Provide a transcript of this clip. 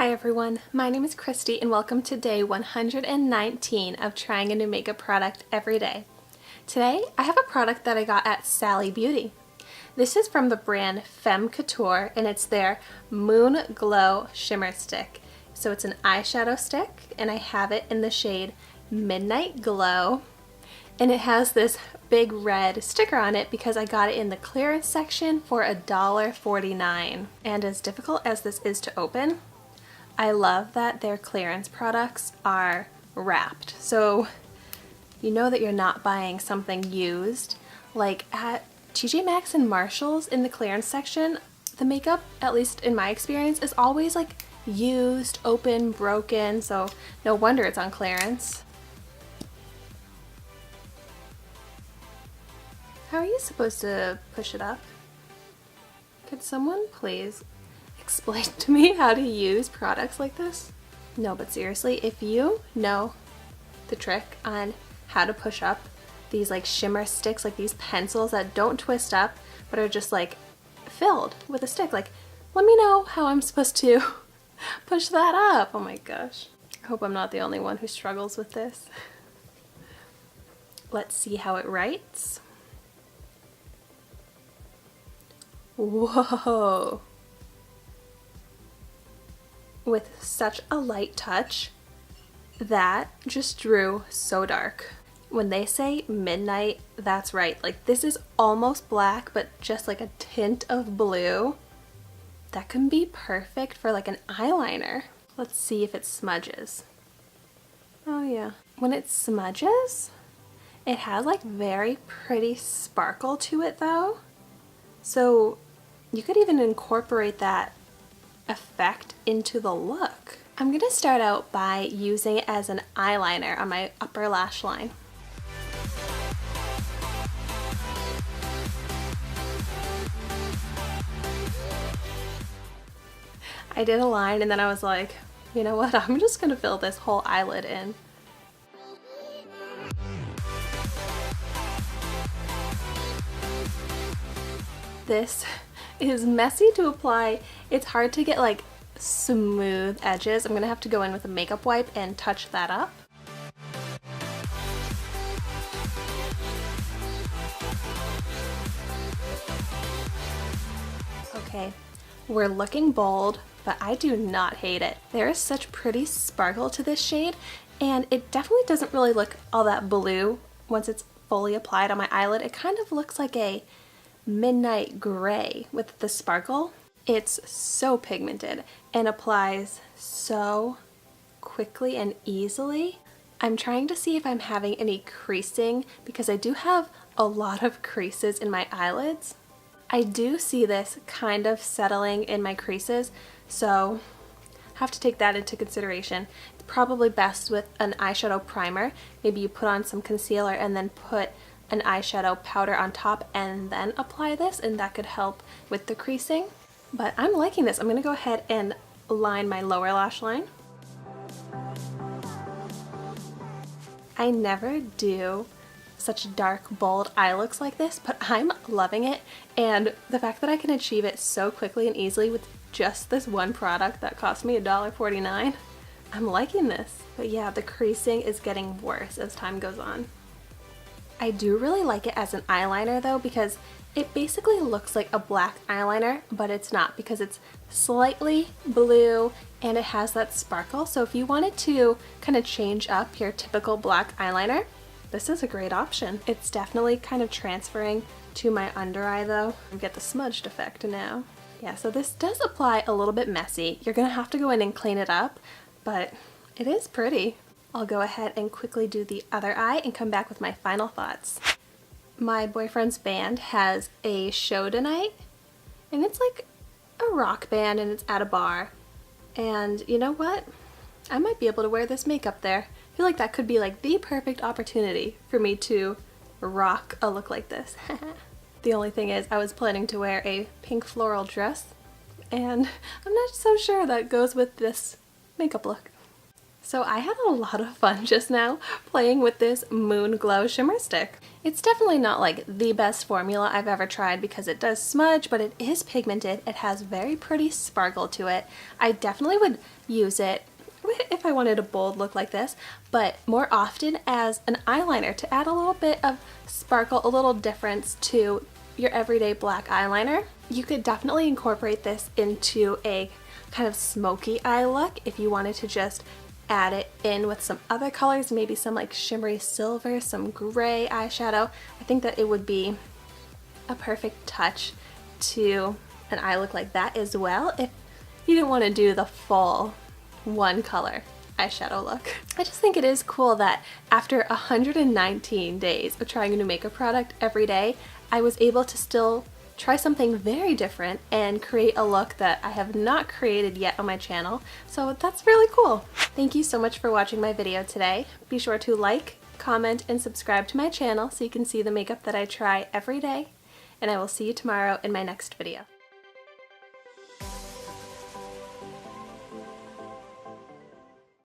Hi everyone, my name is Christy and welcome to day 119 of trying a new makeup product every day. Today I have a product that I got at Sally Beauty. This is from the brand Femme Couture and it's their Moon Glow Shimmer Stick. So it's an eyeshadow stick and I have it in the shade Midnight Glow. And it has this big red sticker on it because I got it in the clearance section for $1.49. And as difficult as this is to open, I love that their clearance products are wrapped. So you know that you're not buying something used. Like at TJ Maxx and Marshalls in the clearance section, the makeup, at least in my experience, is always like used, open, broken, so no wonder it's on clearance. How are you supposed to push it up? Could someone please explain to me how to use products like this? No, but seriously, if you know the trick on how to push up these like shimmer sticks, like these pencils that don't twist up but are just like filled with a stick, like let me know how I'm supposed to push that up. Oh my gosh. I hope I'm not the only one who struggles with this. Let's see how it writes. Whoa. With such a light touch, that just drew so dark. When they say midnight, that's right. Like this is almost black, but just like a tint of blue. That can be perfect for like an eyeliner. Let's see if it smudges. Oh yeah. When it smudges, it has like very pretty sparkle to it though. So you could even incorporate that effect into the look. I'm gonna start out by using it as an eyeliner on my upper lash line. I did a line and then I was like, you know what, I'm just gonna fill this whole eyelid in. This is messy to apply. It's hard to get like smooth edges. I'm gonna have to go in with a makeup wipe and touch that up. Okay, we're looking bold, but I do not hate it. There is such pretty sparkle to this shade, and it definitely doesn't really look all that blue once it's fully applied on my eyelid. It kind of looks like a midnight gray with the sparkle. It's so pigmented and applies so quickly and easily. I'm trying to see if I'm having any creasing because I do have a lot of creases in my eyelids. I do see this kind of settling in my creases, so have to take that into consideration. It's probably best with an eyeshadow primer. Maybe you put on some concealer and then put an eyeshadow powder on top and then apply this, and that could help with the creasing. But I'm liking this. I'm gonna go ahead and line my lower lash line. I never do such dark, bold eye looks like this, but I'm loving it, and the fact that I can achieve it so quickly and easily with just this one product that cost me $1.49, I'm liking this. But yeah, the creasing is getting worse as time goes on. I do really like it as an eyeliner though, because it basically looks like a black eyeliner, but it's not, because it's slightly blue and it has that sparkle. So if you wanted to kind of change up your typical black eyeliner, this is a great option. It's definitely kind of transferring to my under eye though. I get the smudged effect now. Yeah, so this does apply a little bit messy. You're gonna have to go in and clean it up, but it is pretty. I'll go ahead and quickly do the other eye and come back with my final thoughts. My boyfriend's band has a show tonight, and it's like a rock band and it's at a bar. And you know what? I might be able to wear this makeup there. I feel like that could be like the perfect opportunity for me to rock a look like this. The only thing is I was planning to wear a pink floral dress, and I'm not so sure that goes with this makeup look. So I had a lot of fun just now playing with this Moon Glow shimmer stick. It's definitely not like the best formula I've ever tried because it does smudge, but it is pigmented. It has very pretty sparkle to it. I definitely would use it if I wanted a bold look like this, but more often as an eyeliner to add a little bit of sparkle, a little difference to your everyday black eyeliner. You could definitely incorporate this into a kind of smoky eye look if you wanted to just add it in with some other colors, maybe some like shimmery silver, some gray eyeshadow. I think that it would be a perfect touch to an eye look like that as well if you didn't want to do the full one color eyeshadow look. I just think it is cool that after 119 days of trying a new makeup product every day, I was able to still try something very different and create a look that I have not created yet on my channel. So that's really cool. Thank you so much for watching my video today. Be sure to like, comment, and subscribe to my channel so you can see the makeup that I try every day. And I will see you tomorrow in my next video.